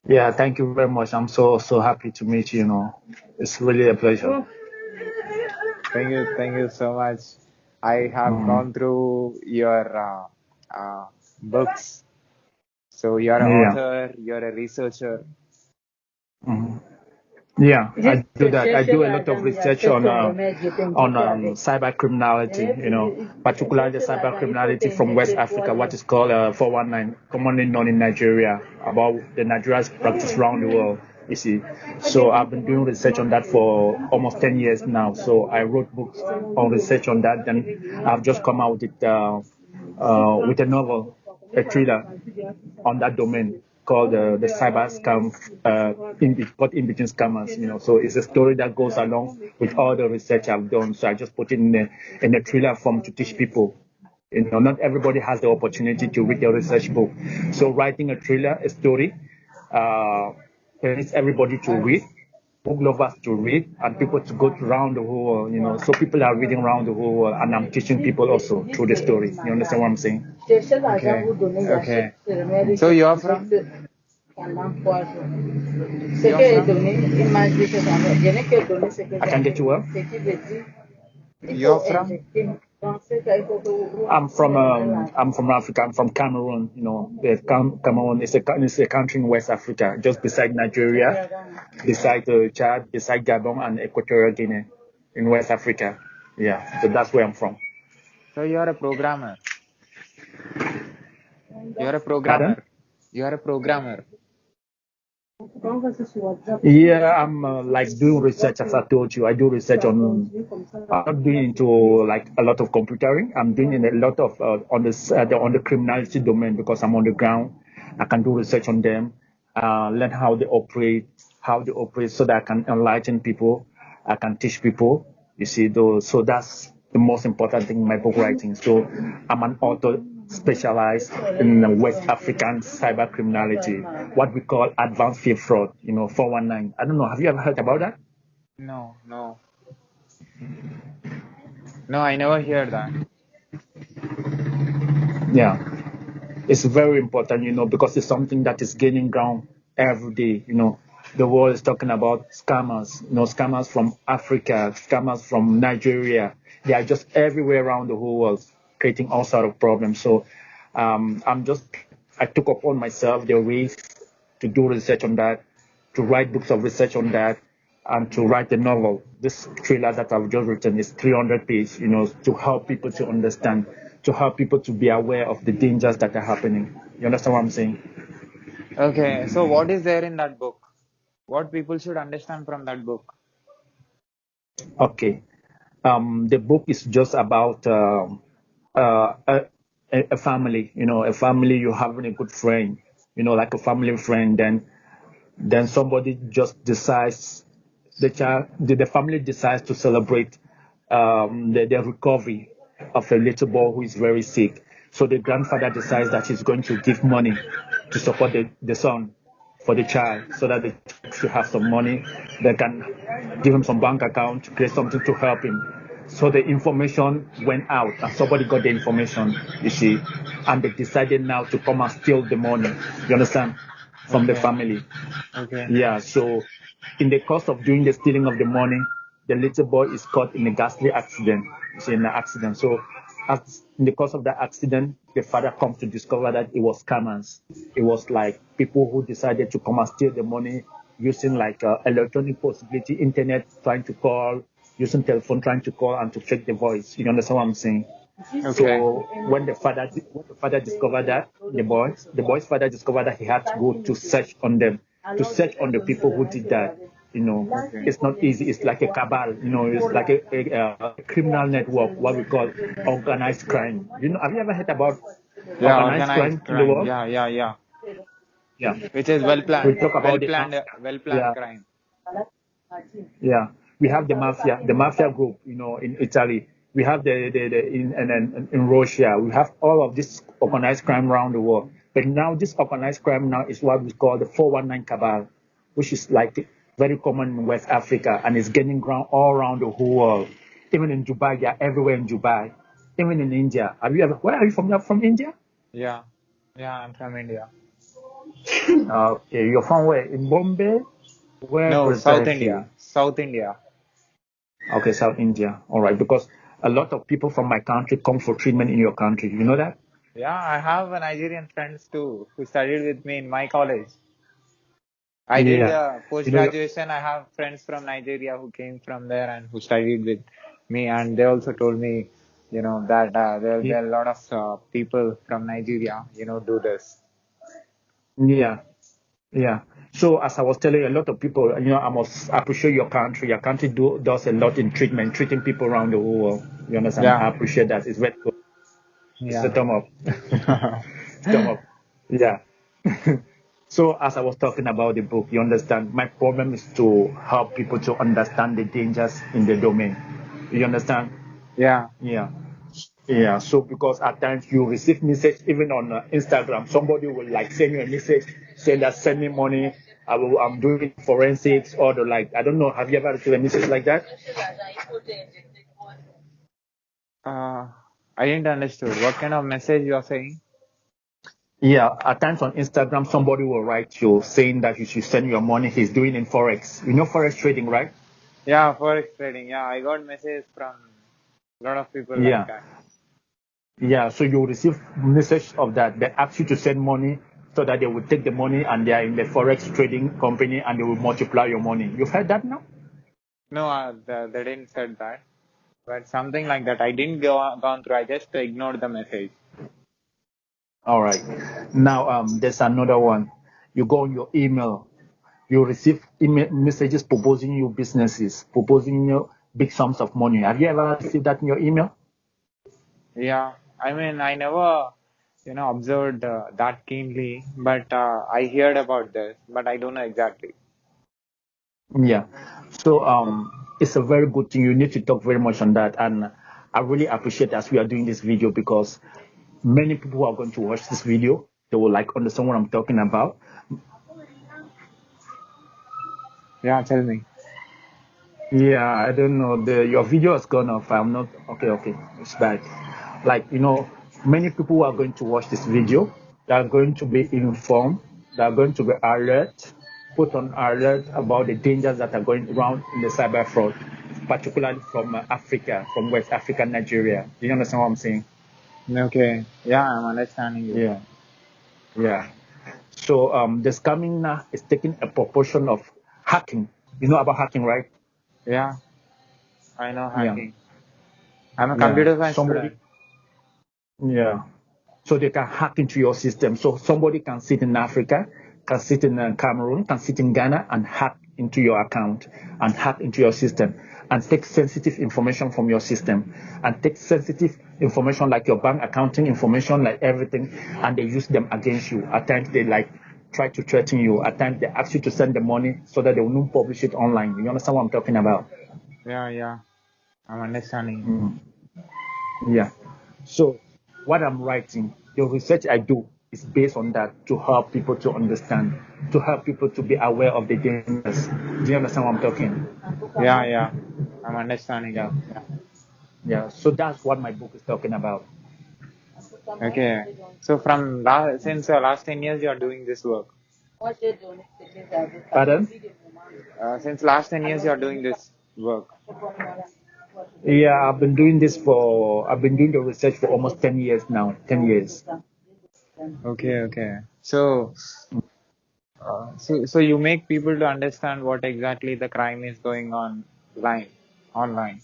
Yeah, thank you very much. I'm so happy to meet you. You know, it's really a pleasure. Thank you so much. I have Mm, gone through your books. So you're an yeah. author, you're a researcher. Mhm. Yeah, I do that. I do a lot of research on cyber criminality. You know, particularly cyber criminality from West Africa, what is called 419, commonly known in Nigeria, about the Nigeria's practice around the world. You see, so I've been doing research on that for almost 10 years now. So I wrote books on research on that. Then I've just come out with a novel, a thriller on that domain called the cyber scam, it's called in between scammers. You know, so it's a story that goes along with all the research I've done. So I just put it in a thriller form to teach people. You know, not everybody has the opportunity to read a research book. So writing a thriller, a story, uh, needs everybody to read, book lovers to read, and people to go around the whole world. You know, so people are reading around the whole world, and I'm teaching people also through the story. You understand what I'm saying? Okay. Okay. So you're from? You're from? I can get you well. You're from? I'm from Africa. I'm from Cameroon. You know, Cameroon is a country in West Africa, just beside Nigeria, beside Chad, beside Gabon and Equatorial Guinea, in West Africa. Yeah, so that's where I'm from. So you're a programmer. You're a Pardon? programmer. You're a programmer. Yeah, I'm like doing research as I told you. I do research on. I'm not doing into like a lot of computering. I'm doing a lot of on the criminality domain because I'm on the ground. I can do research on them, learn how they operate, so that I can enlighten people. I can teach people. You see, though. So that's the most important thing in my book writing. So I'm an author specialized in West African cyber criminality, what we call advanced field fraud, you know, 419. I don't know. Have you ever heard about that? No, no. No, I never hear that. Yeah. It's very important, you know, because it's something that is gaining ground every day. You know, the world is talking about scammers, you know, scammers from Africa, scammers from Nigeria. They are just everywhere around the whole world, creating all sort of problems. So, I took upon myself the risk to do research on that, to write books of research on that, and to write a novel. This thriller that I've just written is 300 pages, you know, to help people to understand, to help people to be aware of the dangers that are happening. You understand what I'm saying? Okay. So what is there in that book? What people should understand from that book? Okay. The book is just about uh, a, a family, you know, a family, you having a good friend, you know, like a family friend, then somebody just decides, the family decides to celebrate the recovery of a little boy who is very sick. So the grandfather decides that he's going to give money to support the son for the child, so that the child should have some money. They can give him some bank account to create something to help him. So the information went out, and somebody got the information, you see, and they decided now to come and steal the money. You understand? From the Okay. family. Okay. Yeah, so in the course of doing the stealing of the money, the little boy is caught in a ghastly accident. You see, in an accident. So, in the course of that accident, the father comes to discover that it was scammers. It was like people who decided to come and steal the money using like electronic possibility, internet, trying to call, using telephone, trying to call and to fake the voice. You understand what I'm saying? Okay. So when the father discovered that, the boy's father discovered that he had to go to search on them, to search on the people who did that. You know, Okay. it's not easy. It's like a cabal. You know, it's like a criminal network, what we call organized crime. You know, have you ever heard about Yeah, organized organized crime in the crime. world? Yeah, yeah, yeah. Yeah. Which is We talk about well planned yeah, crime. yeah, we have the mafia group, you know, in Italy. We have in Russia. We have all of this organized crime around the world. But now this organized crime now is what we call the 419 cabal, which is like very common in West Africa and is gaining ground all around the whole world. Even in Dubai, they are everywhere in Dubai. Even in India. Have you ever? Where are you from? You're from India? Yeah. Yeah, I'm from India. Okay, you're from where? In Bombay? Where No, South precisely? India. South India. Okay, South India. All right, because a lot of people from my country come for treatment in your country. You know that? Yeah, I have a Nigerian friends too who studied with me in my college. I did Yeah. post You know, graduation. I have friends from Nigeria who came from there and who studied with me, and they also told me, that there are a lot of people from Nigeria, do this. yeah, yeah. So as I was telling you, a lot of people, I must appreciate your country. Your country does a lot in treating people around the whole world. You understand? Yeah, I appreciate that. It's very good. It's a yeah, thumb up. Thumb up. Yeah. So as I was talking about the book, you understand, my problem is to help people to understand the dangers in the domain. You understand? yeah. Yeah. Yeah. So because at times you receive message even on Instagram, somebody will like send you a message saying that send me money. I'm doing forensics or the like. I don't know. Have you ever received a message like that? Uh, I didn't understood. What kind of message you are saying? Yeah, at times on Instagram, somebody will write you saying that you should send your money. He's doing in forex. You know forex trading, right? Yeah, forex trading. Yeah, I got messages from a lot of people like Yeah, that. yeah. So you will receive message of that. They ask you to send money so that they will take the money and they are in the forex trading company and they will multiply your money. You've heard that now? No, they didn't said that, but something like that. I didn't gone through. I just ignored the message. All right. Now, there's another one. You go on your email. You receive email messages proposing you businesses, proposing you big sums of money. Have you ever received that in your email? Yeah, I mean, I never, observed that keenly, but I heard about this, but I don't know exactly. Yeah. So it's a very good thing. You need to talk very much on that. And I really appreciate as we are doing this video because many people who are going to watch this video, they will like understand what I'm talking about. Yeah, tell me. Yeah, I don't know. Your video has gone off. I'm not okay, it's bad. Like, many people who are going to watch this video, they are going to be informed, they are going to be alert, put on alert about the dangers that are going around in the cyber fraud, particularly from Africa, from West Africa, Nigeria. Do you understand what I'm saying? Okay. Yeah, I'm understanding you. Yeah, yeah. So the scamming now is taking a proportion of hacking. You know about hacking, right? Yeah, I know Yeah, hacking. I'm a yeah. computer science Somebody, student. yeah. So they can hack into your system. So somebody can sit in Africa, can sit in Cameroon, can sit in Ghana and hack into your account and hack into your system and take sensitive information from your system and take sensitive information like your bank accounting information, like everything, and they use them against you. At times they like try to threaten you. At times they ask you to send the money so that they will not publish it online. You understand what I'm talking about? Yeah, yeah, I'm understanding. Mm. Yeah. So what I'm writing, the research I do is based on that to help people to understand, to help people to be aware of the dangers. Do you understand what I'm talking? Yeah, yeah, I'm understanding Yeah. you. Yeah. Yeah. So that's what my book is talking about. Okay. So since last 10 years, you are doing this work. Pardon? Since last 10 years, you are doing this work. Yeah, I've been doing the research for almost 10 years now. 10 years. Okay, okay. So you make people to understand what exactly the crime is going on online.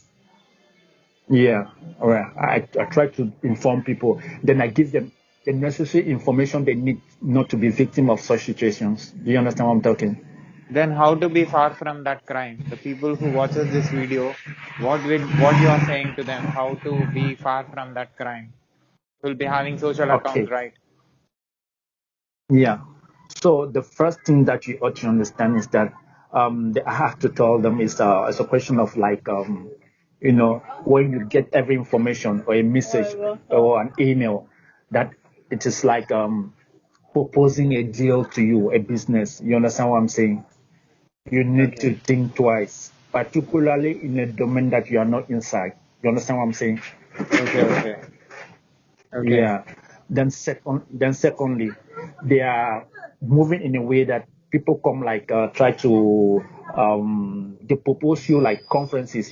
Yeah. All right. I try to inform people. Then I give them the necessary information they need not to be victim of such situations. Do you understand what I'm talking? Then how to be far from that crime? The people who watches this video, what you are saying to them? How to be far from that crime? Will be having social account, Okay. right? Yeah. So the first thing that you ought to understand is that I have to tell them is it's a question of like when you get every information or a message or an email that it is like proposing a deal to you, a business. You understand what I'm saying? You need to Okay. think twice, particularly in a domain that you are not inside. You understand what I'm saying? Okay, okay. Okay. Yeah. Then secondly, there are moving in a way that people come try to they propose you like conferences.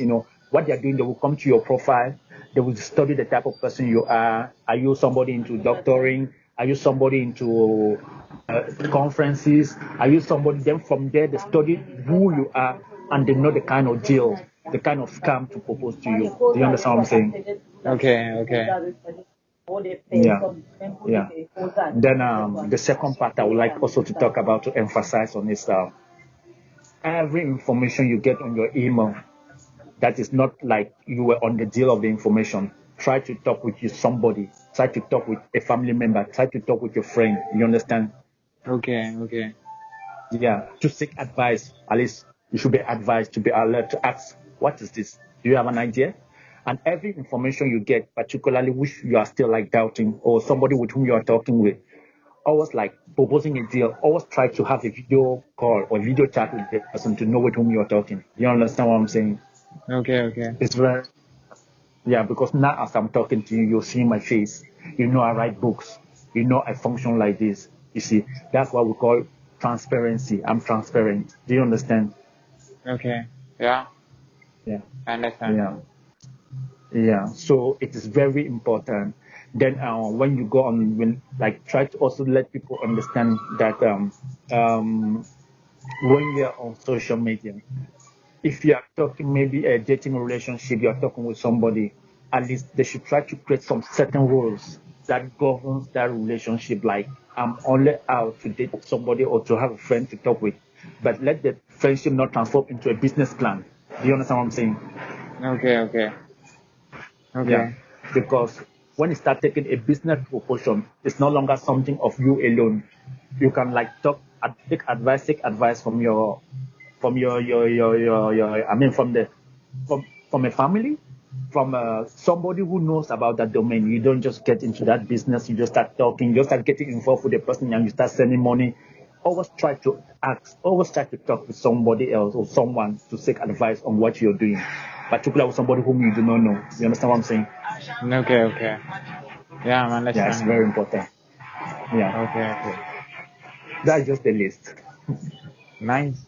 What they're doing, they will come to your profile, they will study the type of person you are. Are you somebody into doctoring? Are you somebody into conferences? Are you somebody? Then from there they study who you are, and they know the kind of deal, the kind of scam to propose to you. Do you understand what I'm saying? Okay. Yeah, yeah. Then the second part I would like also to talk about, to emphasize on, is every information you get on your email that is not like you were on the deal of the information. Try to talk with somebody. Try to talk with a family member. Try to talk with your friend. You understand? Okay. Yeah. To seek advice. At least you should be advised, to be alert, to ask, what is this? Do you have an idea? And every information you get, particularly which you are still like doubting, or somebody with whom you are talking with, always like proposing a deal, always try to have a video call or video chat with the person to know with whom you are talking. You understand what I'm saying? Okay. It's very, yeah, because now as I'm talking to you, you're seeing my face. You know I write books. You know I function like this. You see, that's what we call transparency. I'm transparent. Do you understand? Okay. Yeah. Yeah. I understand. Yeah. So it is very important. Then when you go on, try to also let people understand that when you're on social media, if you are talking maybe a dating relationship, you're talking with somebody, at least they should try to create some certain rules that governs that relationship. Like, I'm only out to date somebody or to have a friend to talk with, but let the friendship not transform into a business plan. Do you understand what I'm saying? Okay. Yeah, because when it start taking a business proportion, it's no longer something of you alone. You can take advice from your I mean from a family, from somebody who knows about that domain. You don't just get into that business. You just start talking. You start getting involved with the person, and you start sending money. Always try to ask. Always try to talk with somebody else or someone to seek advice on what you're doing, particularly with somebody whom you do not know. You understand what I'm saying? Okay. Yeah, I'm Yeah, it's understanding. very important. Yeah, Okay. that's just the list. Nice.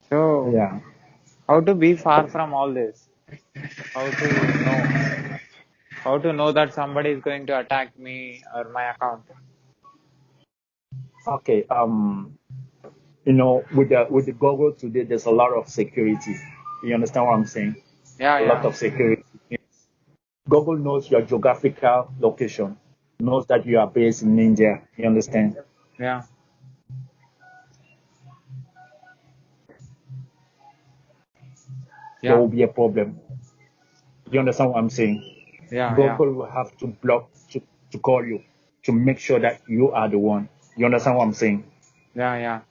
So, Yeah. how to be far from all this? How to know? How to know that somebody is going to attack me or my account? Okay. With the Google today, there's a lot of security. You understand what I'm saying? A lot Yeah. of security. Google knows your geographical location, knows that you are based in India. You understand? Yeah. There Yeah. will be a problem. You understand what I'm saying? Yeah. Google will have to block to call you to make sure that you are the one. You understand what I'm saying? Yeah.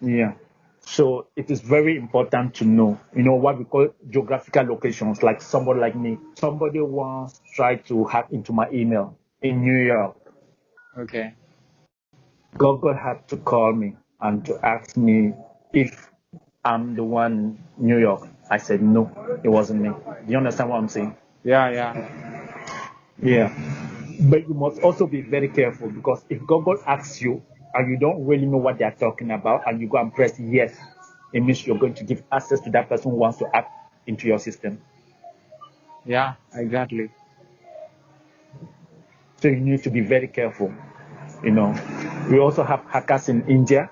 Yeah. So it is very important to know, what we call geographical locations. Like somebody like me, somebody once tried to hack into my email in New York. Okay. Google had to call me and to ask me if I'm the one in New York. I said no, it wasn't me. Do you understand what I'm saying? Yeah. Yeah. But you must also be very careful, because if Google asks you and you don't really know what they are talking about and you go and press yes, it means you're going to give access to that person who wants to hack into your system. Yeah, exactly. So you need to be very careful. We also have hackers in India.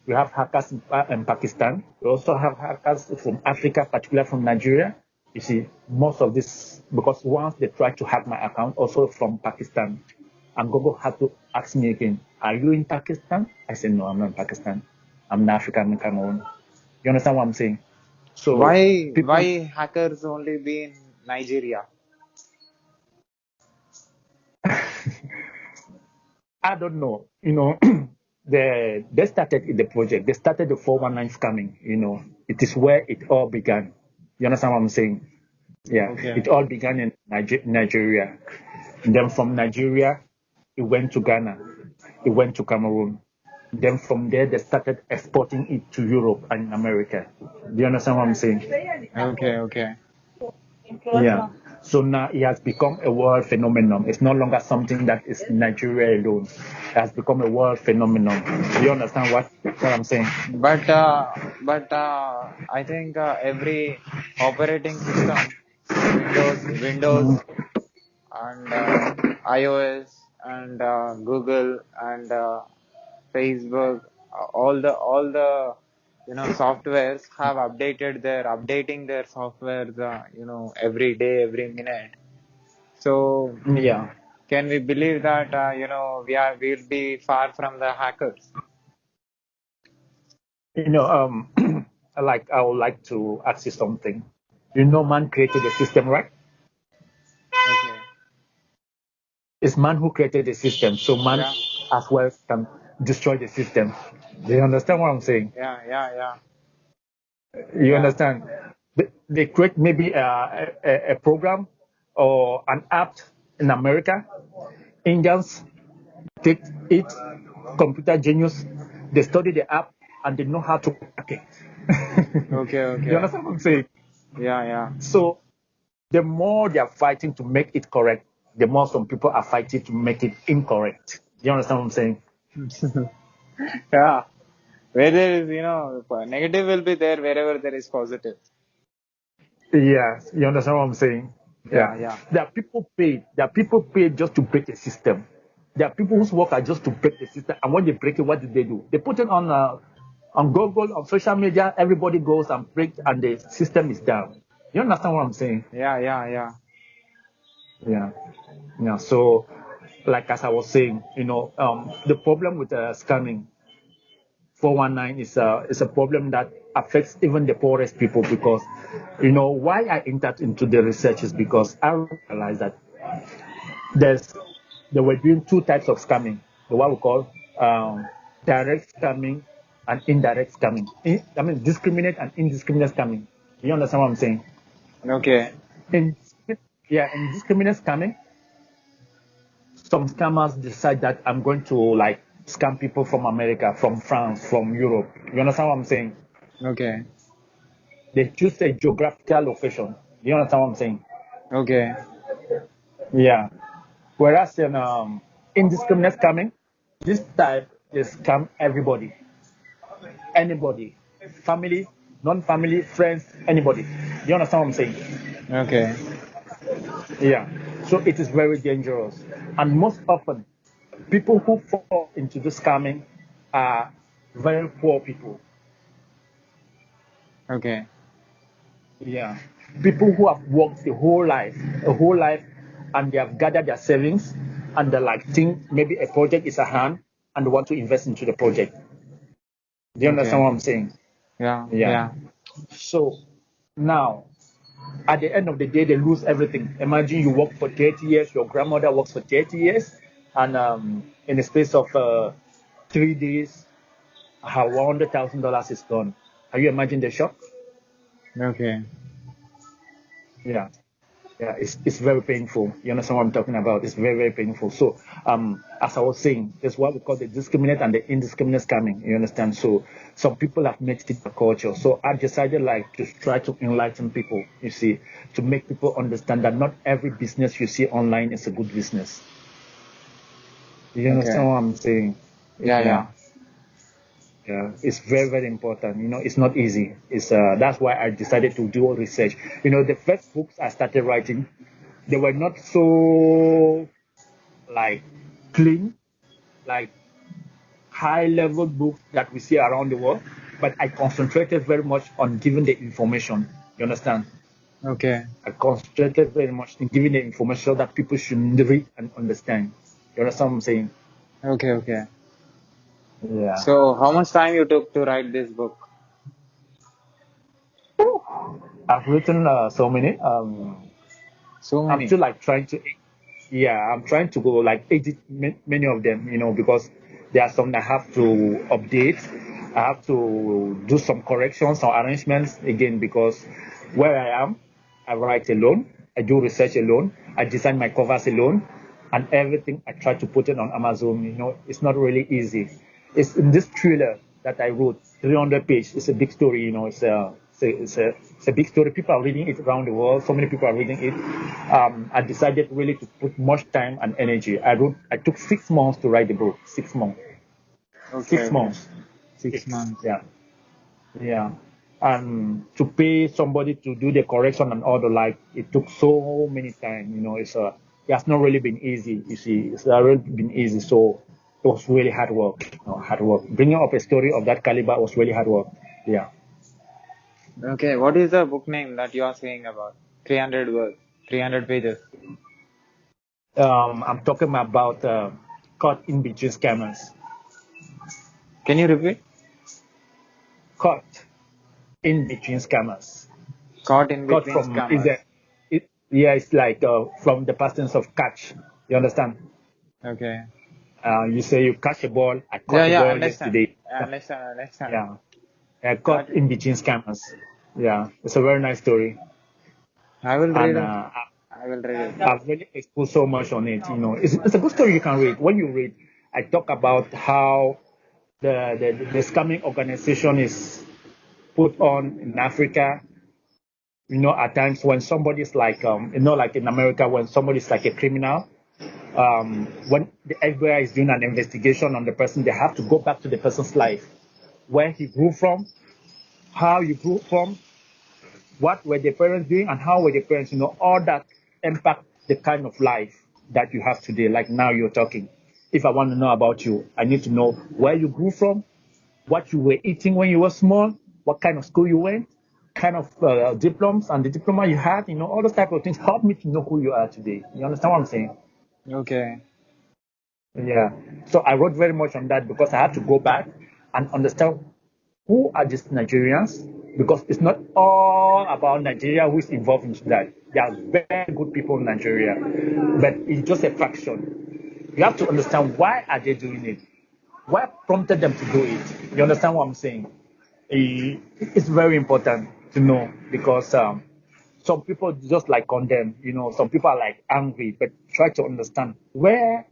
We have hackers in Pakistan. We also have hackers from Africa, particularly from Nigeria. You see, most of this, because once they tried to hack my account, also from Pakistan, and Google had to ask me again, are you in Pakistan? I said, no, I'm not in Pakistan. I'm in Africa, I'm in Cameroon. You understand what I'm saying? So people, Why hackers only be in Nigeria? I don't know, they started in the project. They started the 419 scamming, It is where it all began. You understand what I'm saying? Yeah, Okay. it all began in Nigeria. And then from Nigeria, it went to Ghana. It went to Cameroon. Then from there, they started exporting it to Europe and America. Do you understand what I'm saying? Okay. Yeah. So now it has become a world phenomenon. It's no longer something that is Nigeria alone. It has become a world phenomenon. Do you understand what I'm saying? But I think every operating system, Windows, and iOS, and Google, and Facebook, all the softwares have updating their softwares every day, every minute. So Yeah. can we believe that we'll be far from the hackers? I would like to ask you something. Man created the system, right? Okay. It's man who created the system, so man Yeah. as well can destroy the system. Do you understand what I'm saying? Yeah. You Yeah. understand? They create maybe a program or an app in America. Indians take it, computer genius, they study the app and they know how to hack it. You Okay. understand what I'm saying? Yeah. So the more they are fighting to make it correct, the more some people are fighting to make it incorrect. You understand what I'm saying? Yeah. Where there is, negative will be there wherever there is positive. Yeah, you understand what I'm saying? Yeah. Yeah. There are people paid. There are people paid just to break the system. There are people whose work are just to break the system. And when they break it, what do? They put it on Google, on social media. Everybody goes and breaks, and the system is down. You understand what I'm saying? Yeah. Yeah. Yeah. So, like as I was saying, the problem with scamming 419 is a problem that affects even the poorest people because, why I entered into the research is because I realized that there's they were doing two types of scamming, the what we call direct scamming and indirect scamming. Discriminate and indiscriminate scamming. You understand what I'm saying? Okay. In in discriminate scamming, some scammers decide that I'm going to like scam people from America, from France, from Europe. You understand what I'm saying? Okay. They choose a geographical location. You understand what I'm saying? Okay. Yeah. Whereas in indiscriminate scamming, this type is scam everybody, anybody, family, non-family, friends, anybody. You understand what I'm saying? Okay. Yeah. So it is very dangerous, and most often, people who fall into this scamming are very poor people. Okay. Yeah. People who have worked a whole life, and they have gathered their savings, and they like think maybe a project is a hand, and they want to invest into the project. Do you understand Okay. what I'm saying? Yeah. Yeah. So now, at the end of the day, they lose everything. Imagine you work for 30 years, your grandmother works for 30 years, and in the space of 3 days, her $100,000 is gone. Can you imagine the shock? Okay. Yeah. Yeah, it's very painful. You understand what I'm talking about? It's very, very painful. So, as I was saying, it's what we call the discriminate and the indiscriminate scamming. You understand? So, some people have made it a culture. So, I decided like to try to enlighten people. You see, to make people understand that not every business you see online is a good business. You understand Okay. what I'm saying? Yeah. Yeah. Yeah, it's very, very important. It's not easy. It's That's why I decided to do research. The first books I started writing, they were not so like clean, like high level books that we see around the world, but I concentrated very much on giving the information. You understand? Okay. I concentrated very much in giving the information that people should read and understand. You understand what I'm saying? Okay. Yeah. So, how much time you took to write this book? I've written so many. So I'm many. still like trying to, yeah, I'm trying to go like edit many of them, because there are some I have to update. I have to do some corrections or arrangements again because where I am, I write alone, I do research alone, I design my covers alone, and everything I try to put it on Amazon. It's not really easy. It's in this thriller that I wrote, 300 pages. It's a big story. It's It's a big story. People are reading it around the world. So many people are reading it. I decided really to put much time and energy. I took 6 months to write the book. 6 months. Okay. 6 months. 6 months. Yeah. Yeah. And to pay somebody to do the correction and all the like, it took so many time. It has not really been easy. You see, it's not really been easy. So it was really hard work. Hard work. Bringing up a story of that caliber was really hard work. Yeah. Okay, what is the book name that you are saying about? 300 words, 300 pages. I'm talking about caught in between scammers. Can you repeat? Caught in between scammers. Caught in Caught between from is scammers. yeah, it's like from the past tense of catch. You understand? Okay. You say you catch a ball. I caught Yeah, a yeah, ball understand. yesterday. Understand. Yeah. Caught Got it. in between scammers. Yeah, it's a very nice story, I will read and it. I will read it. I've really exposed so much on it. It's a good story you can read. When you read, I talk about how the scamming organization is put on in Africa. At times when somebody's like, like in America, when somebody's like a criminal, when the FBI is doing an investigation on the person, they have to go back to the person's life, where he grew from, how you grew from, what were the parents doing, and how were the parents, all that impact the kind of life that you have today. Like now you're talking. If I want to know about you, I need to know where you grew from, what you were eating when you were small, what kind of school you went, kind of diplomas and the diploma you had, all those type of things help me to know who you are today. You understand what I'm saying? Okay. Yeah. So I wrote very much on that because I had to go back and understand who are these Nigerians, because it's not all about Nigeria who is involved in that. There are very good people in Nigeria, but it's just a fraction. You have to understand why are they doing it? What prompted them to do it? You understand what I'm saying? It's very important to know because some people just like condemn, some people are like angry, but try to understand where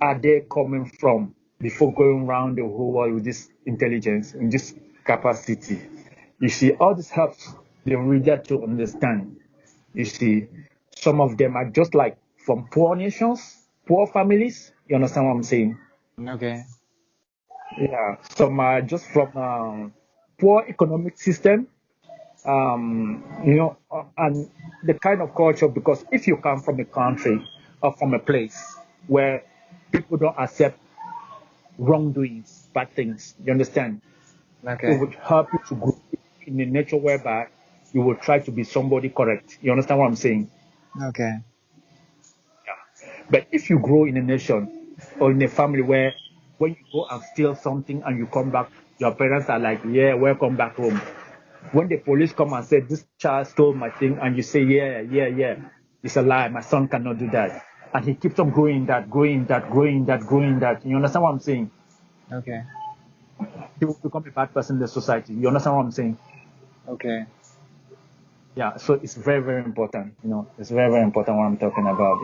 are they coming from before going around the whole world with this intelligence and this capacity. You see, all this helps the reader to understand. You see, some of them are just like from poor nations, poor families. You understand what I'm saying? Okay. Yeah, some are just from poor economic system, and the kind of culture. Because if you come from a country or from a place where people don't accept wrongdoings, bad things, you understand, it Okay. would help you to grow in a nature whereby you will try to be somebody correct. You understand what I'm saying? Okay. But if you grow in a nation or in a family where when you go and steal something and you come back, your parents are like, yeah, welcome back home. When the police come and say, this child stole my thing, and you say, yeah, it's a lie, my son cannot do that. And he keeps on growing that. You understand what I'm saying? Okay. He will become a bad person in the society. You understand what I'm saying? Okay. Yeah, so it's very, very important. It's very, very important what I'm talking about.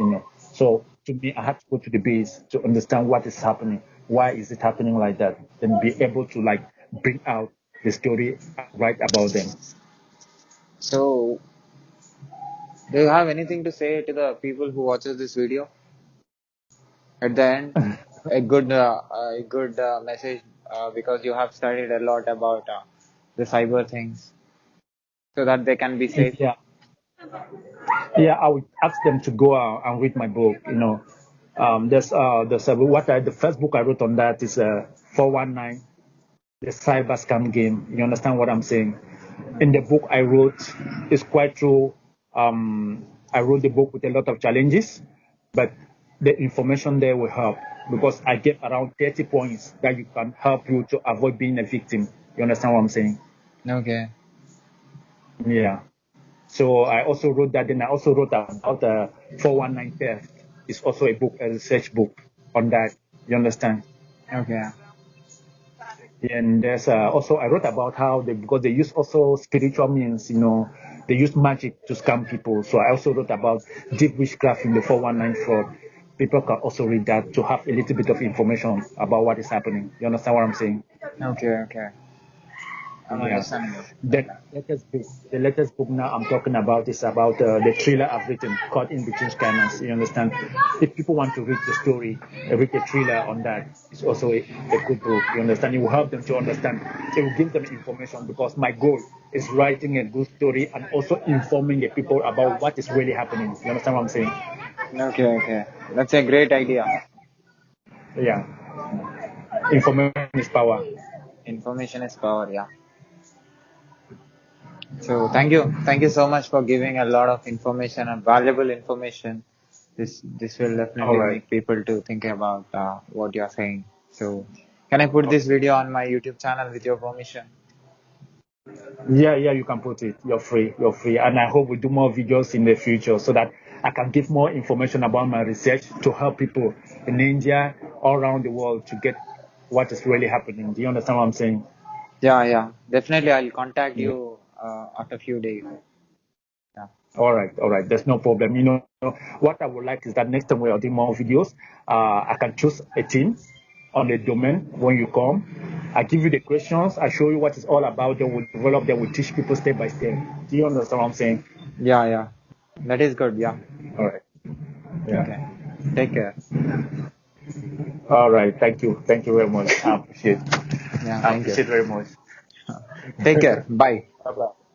So to me, I have to go to the base to understand what is happening. Why is it happening like that? Then be able to like bring out the story, write about them. So, do you have anything to say to the people who watches this video? At the end, a good message because you have studied a lot about the cyber things, so that they can be safe. Yeah, yeah. I would ask them to go out and read my book. The first book I wrote on that is 419, the cyber scam game. You understand what I'm saying? In the book I wrote, it's quite true. I wrote the book with a lot of challenges, but the information there will help because I gave around 30 points that you can help you to avoid being a victim. You understand what I'm saying? Okay. Yeah. So I also wrote that. Then I also wrote about 419 theft. It's also a book, a research book on that. You understand? Okay. And there's also I wrote about how because they use also spiritual means, they use magic to scam people. So I also wrote about deep witchcraft in the 419 fraud. People can also read that to have a little bit of information about what is happening. You understand what I'm saying? Okay. I'm understanding. The latest book now I'm talking about is about the thriller I've written called In Between Scanners. You understand? If people want to read the story, read a thriller on that, it's also a good book. You understand? It will help them to understand. It will give them information because my goal is writing a good story and also informing the people about what is really happening. You understand what I'm saying? Okay. That's a great idea. Yeah. Information is power. Information is power, yeah. So thank you so much for giving a lot of information and valuable information. This will definitely make people to think about what you're saying. So can I put this video on my YouTube channel with your permission? Yeah, you can put it. You're free, and I hope we do more videos in the future so that I can give more information about my research to help people in India, all around the world, to get what is really happening. Do you understand what I'm saying? Yeah. Definitely, I'll contact you after a few days. Yeah. All right. There's no problem. You know, what I would like is that next time we are doing more videos, I can choose a team on the domain when you come. I give you the questions. I show you what it's all about. Then we'll develop them. We teach people step by step. Do you understand what I'm saying? Yeah. That is good. Yeah. All right. Yeah. Okay. Take care. All right. Thank you. Thank you very much. I appreciate it. Yeah. I appreciate very much. Take care. Bye. Bye-bye.